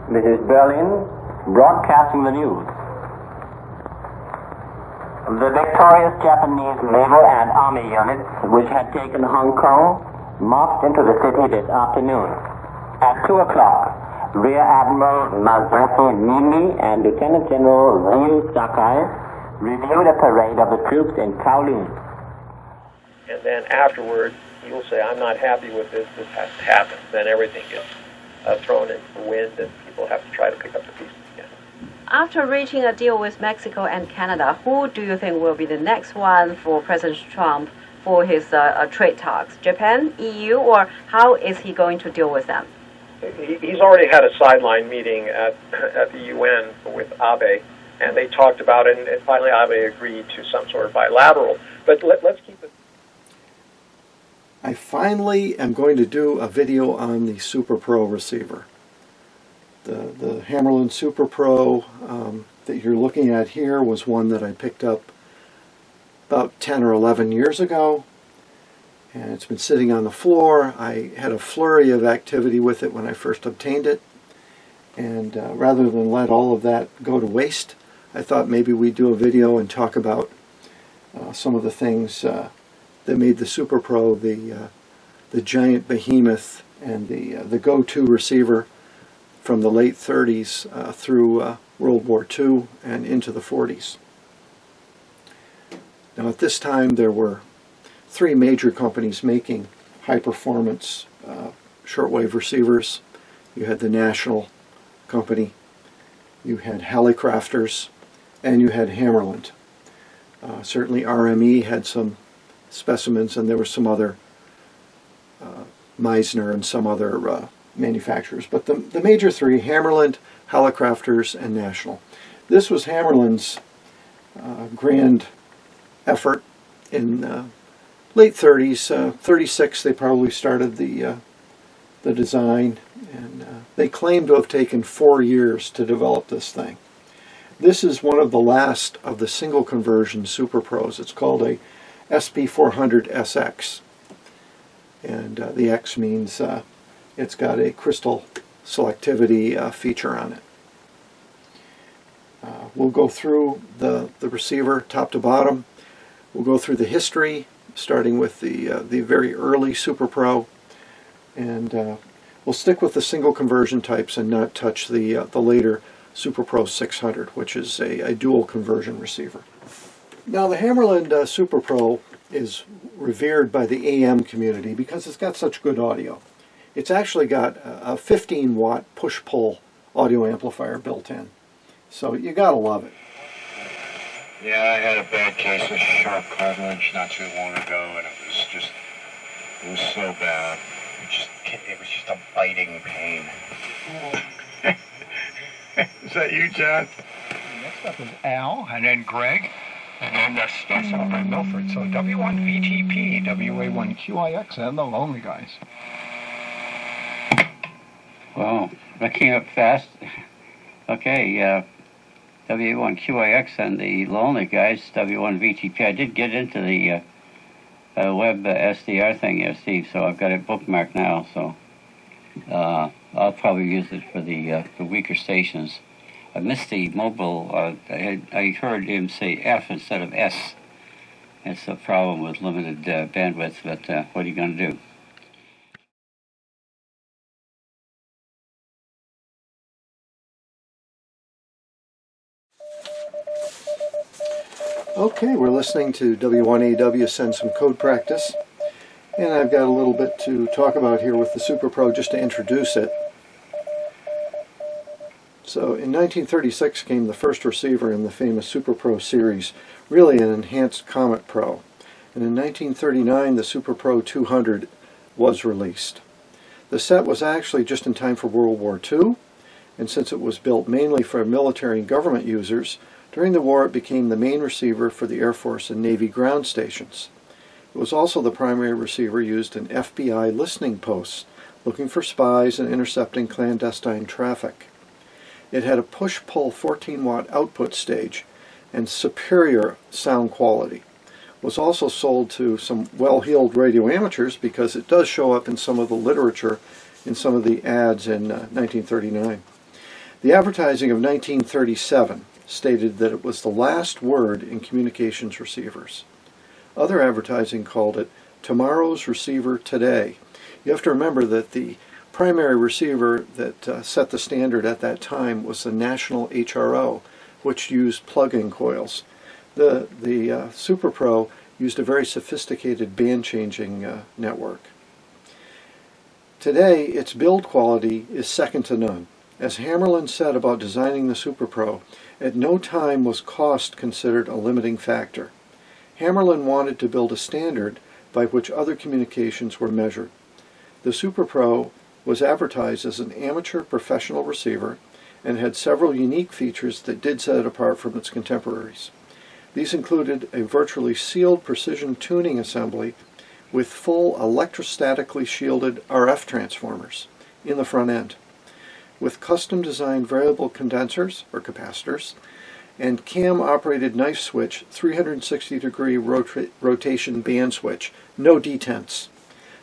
This is Berlin, broadcasting the news. The victorious Japanese naval and army units, which had taken Hong Kong, marched into the city this afternoon. At 2 o'clock, Rear Admiral Masato Nimi and Lieutenant General Ryu Sakai reviewed a parade of the troops in Kowloon. And then afterward, you'll say, I'm not happy with this has to happen. Then everything gets thrown into the wind and people have to try to pick up the pieces again. After reaching a deal with Mexico and Canada, who do you think will be the next one for President Trump for his trade talks? Japan, EU, or how is he going to deal with them? He's already had a sideline meeting at the UN with Abe, and they talked about it, and finally Abe agreed to some sort of bilateral. But let's keep it. I finally am going to do a video on the Super-Pro receiver. The Hammarlund Super-Pro that you're looking at here was one that I picked up about 10 or 11 years ago, and it's been sitting on the floor. I had a flurry of activity with it when I first obtained it, and rather than let all of that go to waste, I thought maybe we'd do a video and talk about some of the things that made the Super-Pro the giant behemoth and the go-to receiver from the late 30s through World War II and into the 40s. Now at this time there were three major companies making high-performance shortwave receivers. You had the National Company, you had Hallicrafters, and you had Hammarlund. Certainly RME had some specimens, and there were some other Meisner and some other manufacturers. But the major three, Hammarlund, Hallicrafters, and National. This was Hammarlund's grand effort in late 30s. 36 they probably started the design, and they claim to have taken 4 years to develop this thing. This is one of the last of the single conversion Super-Pros. It's called a SP400 SX, and the X means it's got a crystal selectivity feature on it. We'll go through the receiver top to bottom. We'll go through the history, starting with the very early Super-Pro, and we'll stick with the single conversion types and not touch the later Super-Pro 600, which is a dual conversion receiver. Now the Hammarlund Super-Pro is revered by the AM community because it's got such good audio. It's actually got a 15-watt push-pull audio amplifier built in, so you gotta love it. Yeah, I had a bad case of sharp cartilage not too long ago, and it was so bad. It was just a biting pain. Is that you, John? Next up is Al, and then Greg, and then Stuff's out by Milford. So W1VTP, WA1QIX, and the Lonely Guys. Well, that came up fast. Okay, WA1QIX and the Lonely Guys, W1VTP. I did get into the web SDR thing, Steve, so I've got it bookmarked now, so I'll probably use it for the weaker stations. I missed the mobile. I heard him say F instead of S. It's a problem with limited bandwidth, but what are you going to do? Okay, we're listening to W1AW Send Some Code Practice, and I've got a little bit to talk about here with the Super-Pro just to introduce it. So in 1936 came the first receiver in the famous Super-Pro Series, really an enhanced Comet Pro. And in 1939 the Super-Pro 200 was released. The set was actually just in time for World War II, and since it was built mainly for military and government users, during the war it became the main receiver for the Air Force and Navy ground stations. It was also the primary receiver used in FBI listening posts, looking for spies and intercepting clandestine traffic. It had a push-pull 14-watt output stage and superior sound quality. It was also sold to some well-heeled radio amateurs because it does show up in some of the literature in some of the ads in 1939. The advertising of 1937 stated that it was the last word in communications receivers. Other advertising called it tomorrow's receiver today. You have to remember that the primary receiver that set the standard at that time was the National HRO, which used plug-in coils. The Super-Pro used a very sophisticated band-changing network. Today, its build quality is second to none. As Hammarlund said about designing the Super-Pro, at no time was cost considered a limiting factor. Hammarlund wanted to build a standard by which other communications were measured. The Super-Pro was advertised as an amateur professional receiver and had several unique features that did set it apart from its contemporaries. These included a virtually sealed precision tuning assembly with full electrostatically shielded RF transformers in the front end, with custom-designed variable condensers, or capacitors, and cam-operated knife switch 360-degree rotation band switch, no detents.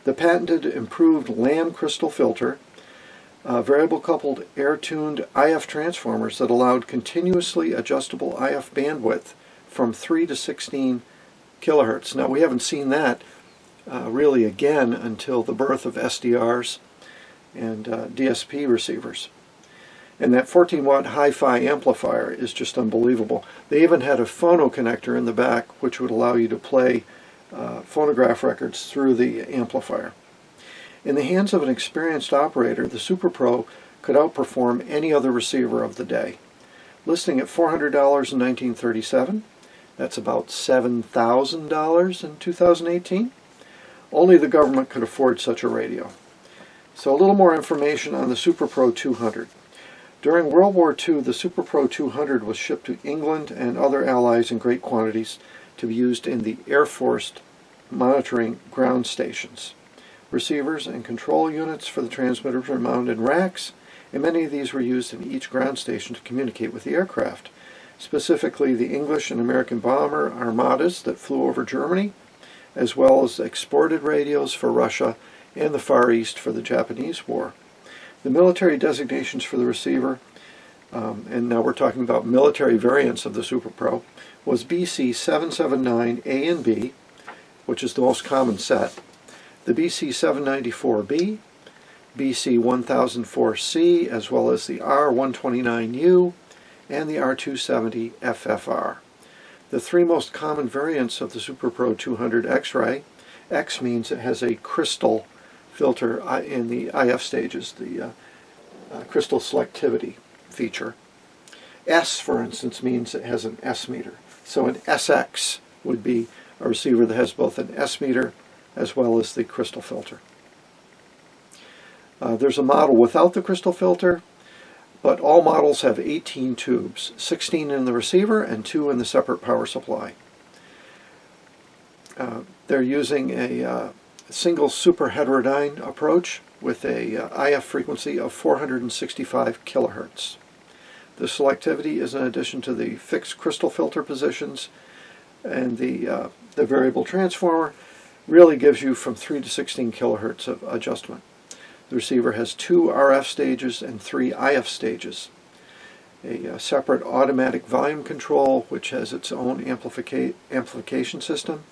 The patented improved Lamb crystal filter, variable coupled air-tuned IF transformers that allowed continuously adjustable IF bandwidth from 3 to 16 kilohertz. Now, we haven't seen that really again until the birth of SDRs and DSP receivers. And that 14-watt hi-fi amplifier is just unbelievable. They even had a phono connector in the back which would allow you to play phonograph records through the amplifier. In the hands of an experienced operator, the Super-Pro could outperform any other receiver of the day. Listing at $400 in 1937, that's about $7,000 in 2018. Only the government could afford such a radio. So a little more information on the Super-Pro 200. During World War II, the Super-Pro 200 was shipped to England and other allies in great quantities to be used in the Air Force monitoring ground stations. Receivers and control units for the transmitters were mounted in racks, and many of these were used in each ground station to communicate with the aircraft, specifically the English and American bomber armadas that flew over Germany, as well as exported radios for Russia and the Far East for the Japanese War. The military designations for the receiver, and now we're talking about military variants of the Super-Pro, was BC 779A and B, which is the most common set, the BC 794B, BC 1004C, as well as the R129U, and the R270 FFR. The three most common variants of the Super-Pro 200 X-ray, X means it has a crystal filter in the IF stages, the crystal selectivity feature. S, for instance, means it has an S meter. So an SX would be a receiver that has both an S meter as well as the crystal filter. There's a model without the crystal filter, but all models have 18 tubes, 16 in the receiver and 2 in the separate power supply. They're using a single superheterodyne approach with a IF frequency of 465 kilohertz. The selectivity is in addition to the fixed crystal filter positions, and the variable transformer really gives you from 3 to 16 kilohertz of adjustment. The receiver has 2 RF stages and 3 IF stages. A separate automatic volume control, which has its own amplification system,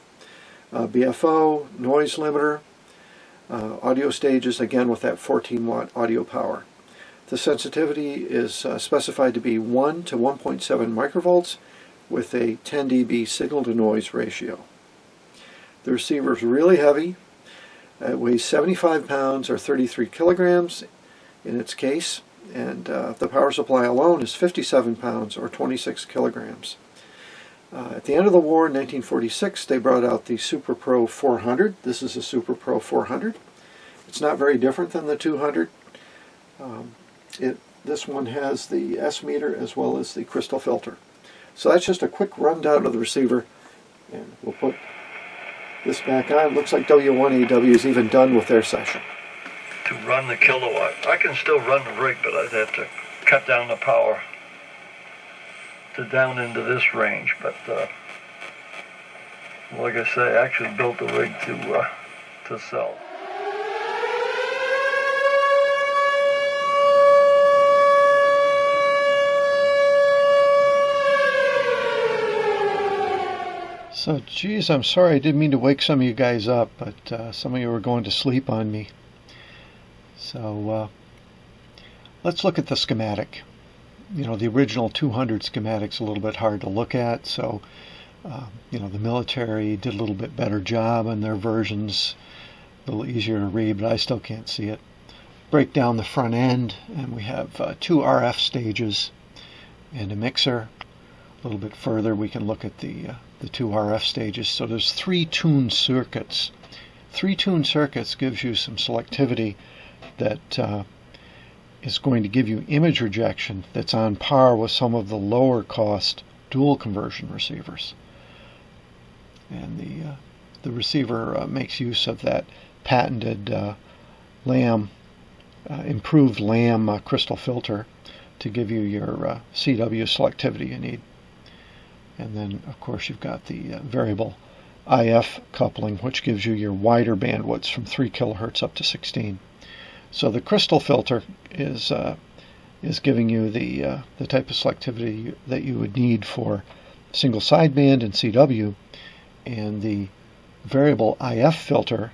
BFO, noise limiter, audio stages, again with that 14-watt audio power. The sensitivity is specified to be 1 to 1.7 microvolts with a 10 dB signal-to-noise ratio. The receiver is really heavy. It weighs 75 pounds or 33 kilograms in its case, and the power supply alone is 57 pounds or 26 kilograms. At the end of the war in 1946, they brought out the Super-Pro 400. This is a Super-Pro 400. It's not very different than the 200. This one has the S meter as well as the crystal filter. So that's just a quick rundown of the receiver, and we'll put this back on. Looks like W1AW is even done with their session. To run the kilowatt. I can still run the rig, but I'd have to cut down the power to down into this range. But like I say, I actually built the rig to sell. So, geez, I'm sorry I didn't mean to wake some of you guys up, but some of you were going to sleep on me. So, let's look at the schematic. You know, the original 200 schematic's a little bit hard to look at, so, you know, the military did a little bit better job on their versions, a little easier to read, but I still can't see it. Break down the front end, and we have 2 RF stages and a mixer. A little bit further, we can look at the 2 RF stages. So there's 3 tuned circuits. 3 tuned circuits gives you some selectivity that is going to give you image rejection that's on par with some of the lower cost dual conversion receivers. And the receiver makes use of that patented improved Lamb crystal filter to give you your CW selectivity you need. And then, of course, you've got the variable IF coupling, which gives you your wider bandwidths from 3 kilohertz up to 16. So the crystal filter is giving you the type of selectivity that you would need for single sideband and CW, and the variable IF filter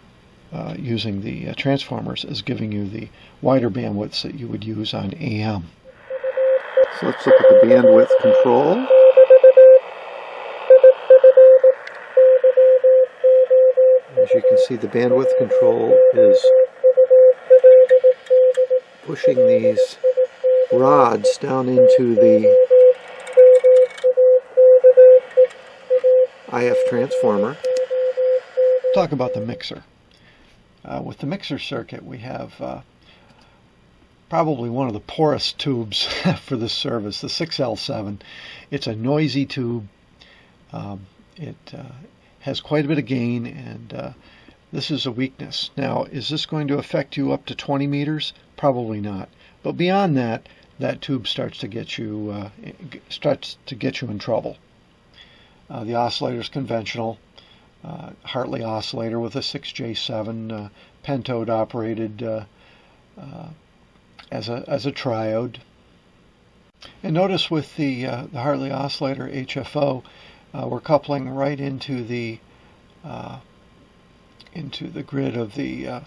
using the transformers is giving you the wider bandwidths that you would use on AM. So let's look at the bandwidth control. As you can see, the bandwidth control is pushing these rods down into the IF transformer. Talk about the mixer. With the mixer circuit, we have probably one of the poorest tubes for this service, the 6L7. It's a noisy tube. It has quite a bit of gain, and this is a weakness. Now, is this going to affect you up to 20 meters? Probably not. But beyond that, that tube starts to get you in trouble. The oscillator is conventional, Hartley oscillator with a 6J7 pentode operated as a triode. And notice with the Hartley oscillator HFO, we're coupling right into the grid of the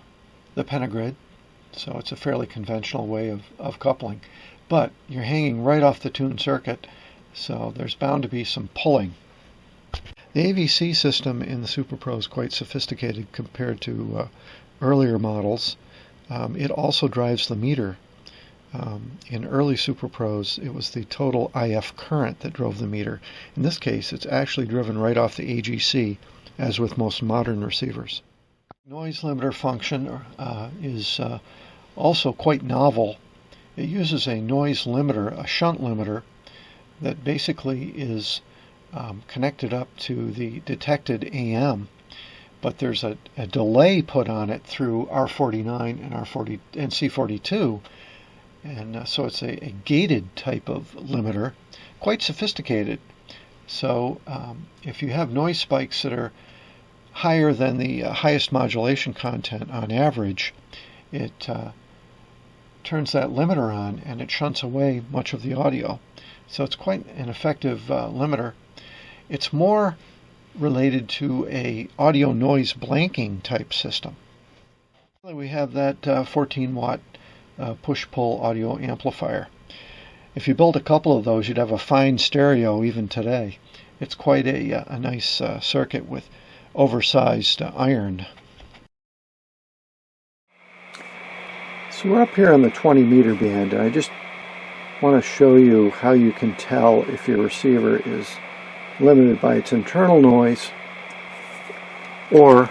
pentagrid, so it's a fairly conventional way of coupling. But you're hanging right off the tuned circuit, so there's bound to be some pulling. The AVC system in the Super-Pro is quite sophisticated compared to earlier models. It also drives the meter. In early Super-Pros, it was the total IF current that drove the meter. In this case, it's actually driven right off the AGC, as with most modern receivers. Noise limiter function is also quite novel. It uses a noise limiter, a shunt limiter, that basically is connected up to the detected AM, but there's a delay put on it through R49 and C42, and so it's a gated type of limiter, quite sophisticated. So if you have noise spikes that are higher than the highest modulation content on average, it turns that limiter on and it shunts away much of the audio. So it's quite an effective limiter. It's more related to a audio noise blanking type system. We have that 14 watt push-pull audio amplifier. If you build a couple of those, you'd have a fine stereo even today. It's quite a nice circuit with oversized iron. So we're up here on the 20 meter band, and I just want to show you how you can tell if your receiver is limited by its internal noise or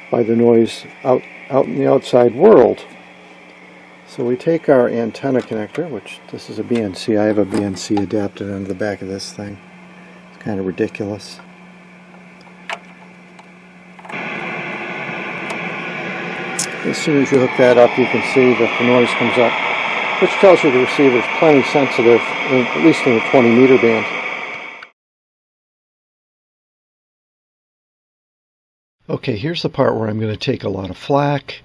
by the noise out in the outside world. So we take our antenna connector, which this is a BNC. I have a BNC adapted onto the back of this thing. It's kind of ridiculous. As soon as you hook that up, you can see that the noise comes up, which tells you the receiver is plenty sensitive, at least in the 20 meter band. Okay, here's the part where I'm going to take a lot of flack.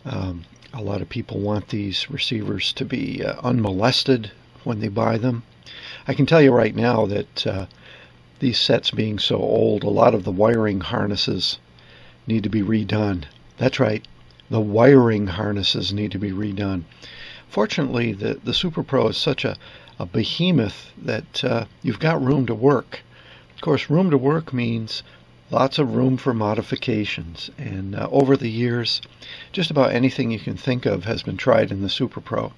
A lot of people want these receivers to be unmolested when they buy them. I can tell you right now that these sets being so old, a lot of the wiring harnesses need to be redone. That's right, the wiring harnesses need to be redone. Fortunately, the Super-Pro is such a behemoth that you've got room to work. Of course, room to work means lots of room for modifications, and over the years, just about anything you can think of has been tried in the Super-Pro.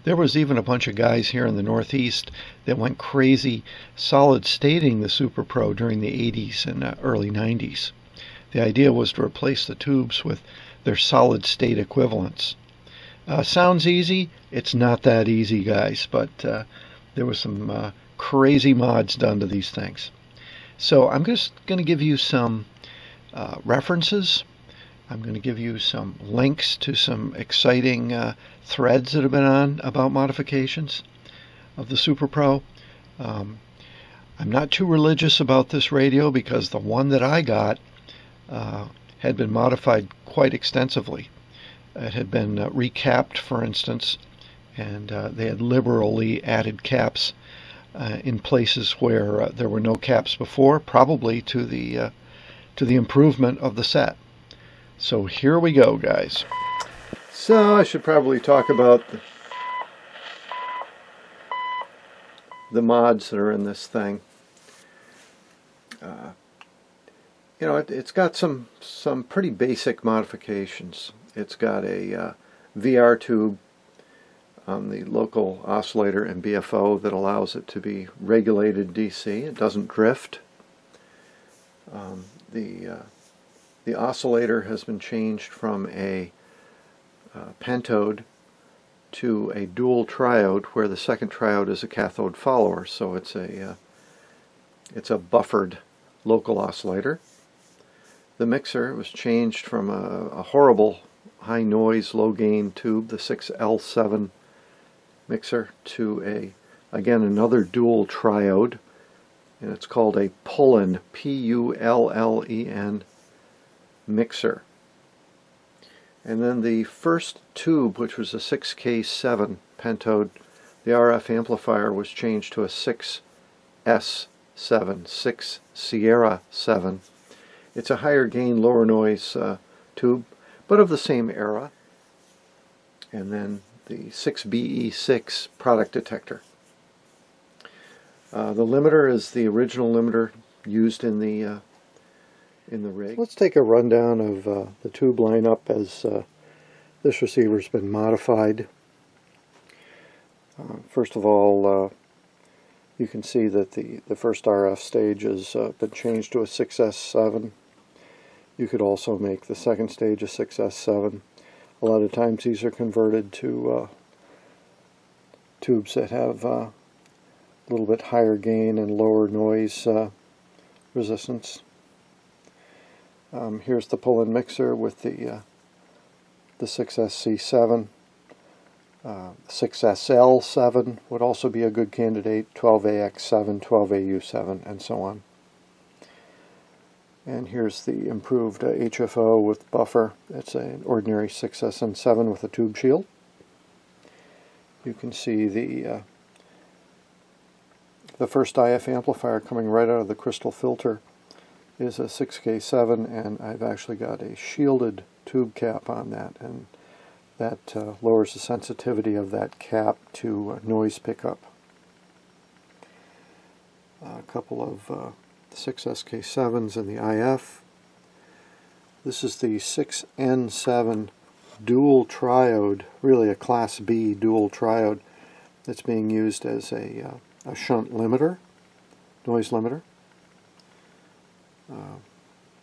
There was even a bunch of guys here in the Northeast that went crazy solid-stating the Super-Pro during the 80s and early 90s. The idea was to replace the tubes with their solid-state equivalents. Sounds easy? It's not that easy, guys, but there was some crazy mods done to these things. So I'm just going to give you some references. I'm going to give you some links to some exciting threads that have been on about modifications of the Super-Pro. I'm not too religious about this radio because the one that I got had been modified quite extensively. It had been recapped, for instance, and they had liberally added caps in places where there were no caps before, probably to the improvement of the set. So here we go, guys. So I should probably talk about the mods that are in this thing. You know, it's got some pretty basic modifications. It's got a VR tube on the local oscillator and BFO that allows it to be regulated DC. It doesn't drift. The oscillator has been changed from a pentode to a dual triode, where the second triode is a cathode follower. So it's a buffered local oscillator. The mixer was changed from a horrible high noise, low gain tube, the 6L7 mixer, to again another dual triode, and it's called a Pullen, P-U-L-L-E-N mixer. And then the first tube, which was a 6K7 pentode, the RF amplifier was changed to a 6S7, 6 Sierra 7. It's a higher gain, lower noise tube, but of the same era. And then the 6BE6 product detector. The limiter is the original limiter used in the rig. Let's take a rundown of the tube lineup as this receiver's been modified. First of all, you can see that the first RF stage has been changed to a 6S7. You could also make the second stage a 6S7. A lot of times these are converted to tubes that have a little bit higher gain and lower noise resistance. Here's the pull-in mixer with the 6SC7. 6SL7 would also be a good candidate, 12AX7, 12AU7, and so on. And here's the improved HFO with buffer. It's an ordinary 6SN7 with a tube shield. You can see the first IF amplifier coming right out of the crystal filter is a 6K7, and I've actually got a shielded tube cap on that, and that lowers the sensitivity of that cap to noise pickup. A couple of 6SK7s in the IF. This is the 6N7 dual triode, really a Class B dual triode that's being used as a shunt limiter, noise limiter.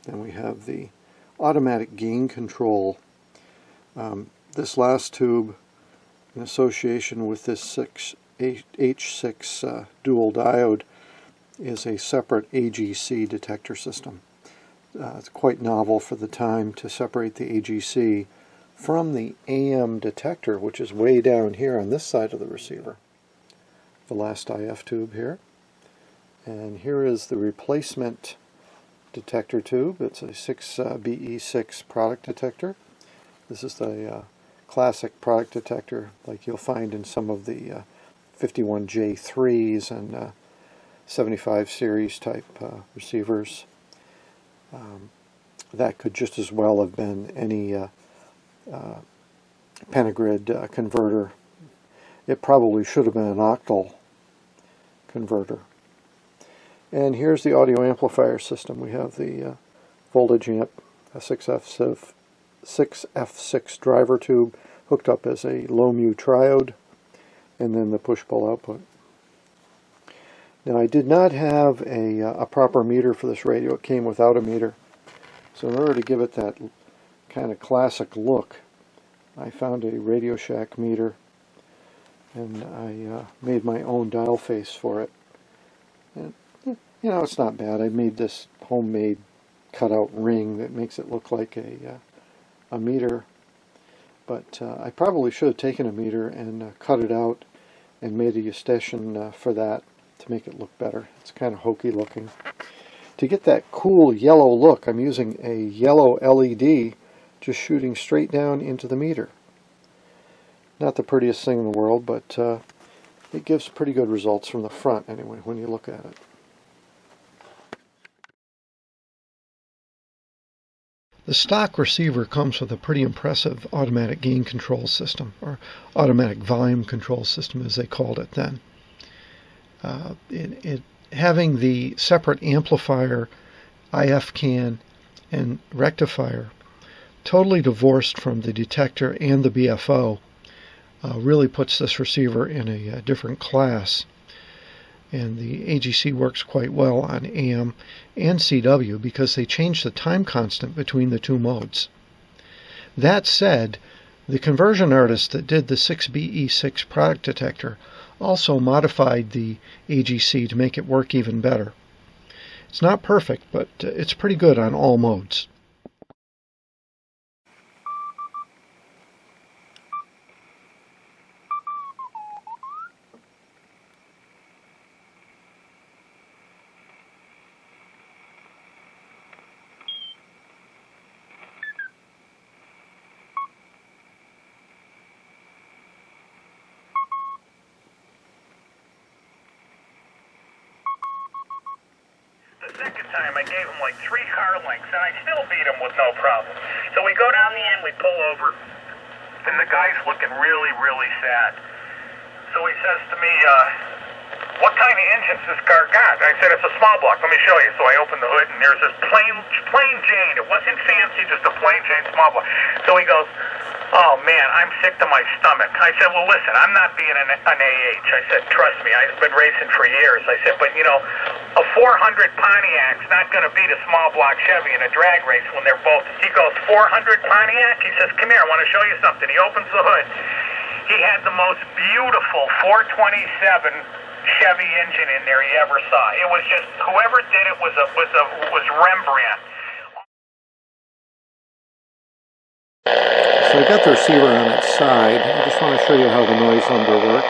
Then we have the automatic gain control. This last tube, in association with this H6 dual diode, is a separate AGC detector system. It's quite novel for the time to separate the AGC from the AM detector, which is way down here on this side of the receiver. The last IF tube here. And here is the replacement detector tube. It's a 6BE6 product detector. This is the classic product detector like you'll find in some of the 51J3s and 75 series type receivers. That could just as well have been any pentagrid converter. It probably should have been an octal converter. And here's the audio amplifier system. We have the voltage amp, a 6F6 driver tube hooked up as a low mu triode, and then the push-pull output. Now, I did not have a proper meter for this radio. It came without a meter. So in order to give it that kind of classic look, I found a Radio Shack meter, and I made my own dial face for it. And, you know, it's not bad. I made this homemade cutout ring that makes it look like a meter. But I probably should have taken a meter and cut it out and made a Eustachian for that to make it look better. It's kind of hokey looking. To get that cool yellow look, I'm using a yellow LED just shooting straight down into the meter. Not the prettiest thing in the world, but it gives pretty good results from the front anyway when you look at it. The stock receiver comes with a pretty impressive automatic gain control system, or automatic volume control system as they called it then. Having the separate amplifier, IF can, and rectifier totally divorced from the detector and the BFO really puts this receiver in a different class. And the AGC works quite well on AM and CW because they change the time constant between the two modes. That said, the conversion artist that did the 6BE6 product detector also modified the AGC to make it work even better. It's not perfect, but it's pretty good on all modes. Time I gave him like 3 car lengths, and I still beat him with no problem. So we go down the end, we pull over, and the guy's looking really, really sad. So he says to me, what kind of engine's this car got? I said, it's a small block. Let me show you. So I opened the hood, and there's this plain Jane. It wasn't fancy, just a plain Jane small block. So he goes, oh man, I'm sick to my stomach. I said, well listen, I'm not being an AH. I said, trust me, I've been racing for years. I said, but you know, a 400 Pontiac's not going to beat a small block Chevy in a drag race when they're both. He goes, 400 Pontiac? He says, come here, I want to show you something. He opens the hood. He had the most beautiful 427 Chevy engine in there he ever saw. It was just, whoever did it was Rembrandt. So I've got the receiver on its side. I just want to show you how the noise number works.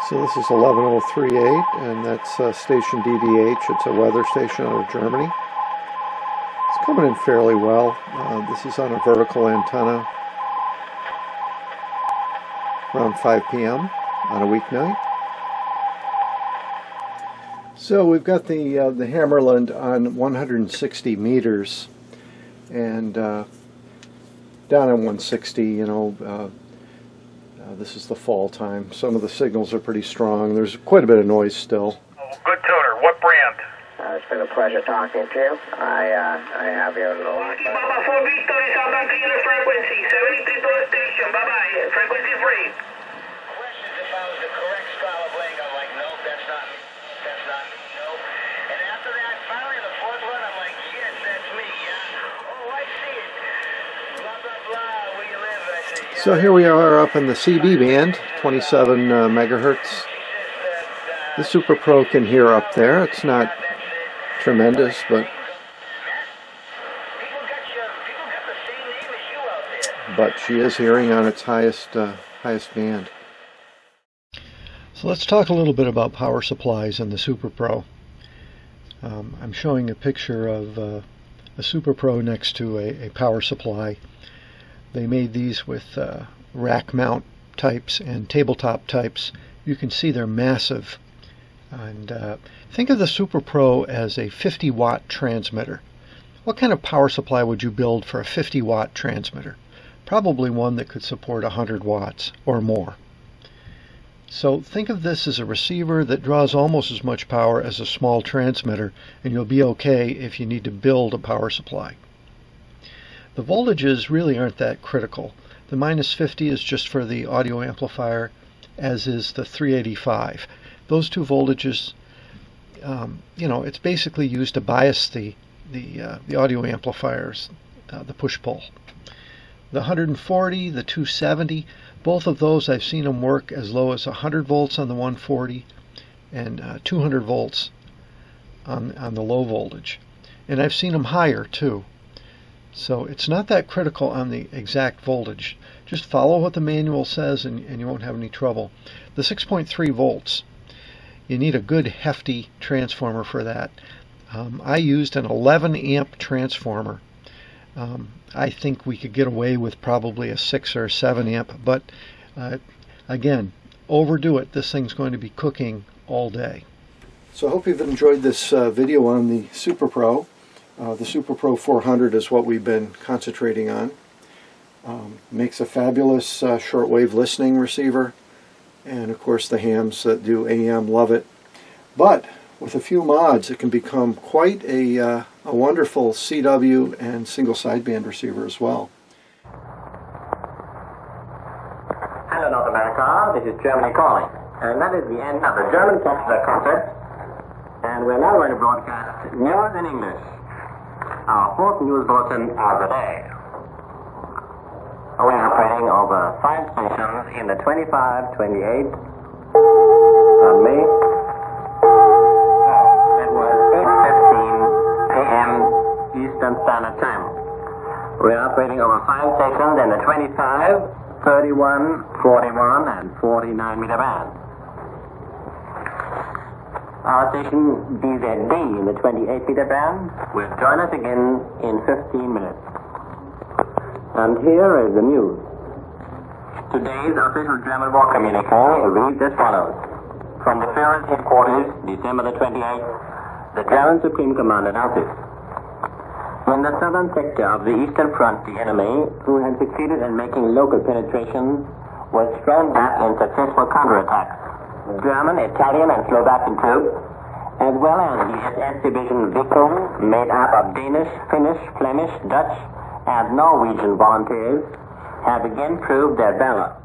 So this is 11038, and that's station DDH. It's a weather station out of Germany. It's coming in fairly well. This is on a vertical antenna around 5 p.m. on a weeknight. So we've got the Hammarlund on 160 meters, and down on 160, you know, this is the fall time. Some of the signals are pretty strong. There's quite a bit of noise still. Oh, good tuner. What brand? It's been a pleasure talking to you. I have you in the lock. Papa 4 Victory, South Antilles frequency, 73 station. Bye-bye. Frequency free. Questions if I was the correct scholar playing. I'm like, nope, that's not me. That's not me. Nope. And after that, finally the 4th one, I'm like, yes, that's me. Yeah. Oh, I see it. Blah, blah, blah. Where you live? I said, yeah. So here we are up in the CB band, 27 megahertz. The Super-Pro can hear up there. It's not tremendous, but she is hearing on its highest band. So let's talk a little bit about power supplies in the Super-Pro. I'm showing a picture of a Super-Pro next to a power supply. They made these with rack mount types and tabletop types. You can see they're massive. And think of the Super-Pro as a 50-watt transmitter. What kind of power supply would you build for a 50-watt transmitter? Probably one that could support 100 watts or more. So think of this as a receiver that draws almost as much power as a small transmitter, and you'll be okay if you need to build a power supply. The voltages really aren't that critical. The minus 50 is just for the audio amplifier, as is the 385. Those two voltages, it's basically used to bias the audio amplifiers, the push-pull. The 140, the 270, both of those I've seen them work as low as 100 volts on the 140 and 200 volts on the low voltage. And I've seen them higher too. So it's not that critical on the exact voltage. Just follow what the manual says and you won't have any trouble. The 6.3 volts, you need a good hefty transformer for that. I used an 11 amp transformer. I think we could get away with probably a 6 or 7 amp, but again, overdo it. This thing's going to be cooking all day. So I hope you've enjoyed this video on the Super-Pro. The Super-Pro 400 is what we've been concentrating on. Makes a fabulous shortwave listening receiver, and of course the hams that do AM love it. But with a few mods, it can become quite a wonderful CW and single sideband receiver as well. Hello, North America. This is Germany calling. And that is the end of the German Capture Concert. And we're now going to broadcast news in English, our fourth news bulletin of the day. We're operating over 5 stations in the 25, 28, pardon me. It was 8:15 a.m. Eastern Standard Time. We're operating over 5 stations in the 25, 31, 41, and 49 meter band. Our station DZD in the 28 meter band will join us again in 15 minutes. And here is the news. Today's official German war communique reads as follows. From the Führer's headquarters, December the 28th, the German Supreme Command announces. In the southern sector of the Eastern Front, the enemy, who had succeeded in making local penetration, was thrown back in successful counterattacks. German, Italian, and Slovakian troops, as well as the SS Division Viking, made up of Danish, Finnish, Flemish, Dutch, and Norwegian volunteers, have again proved their valor.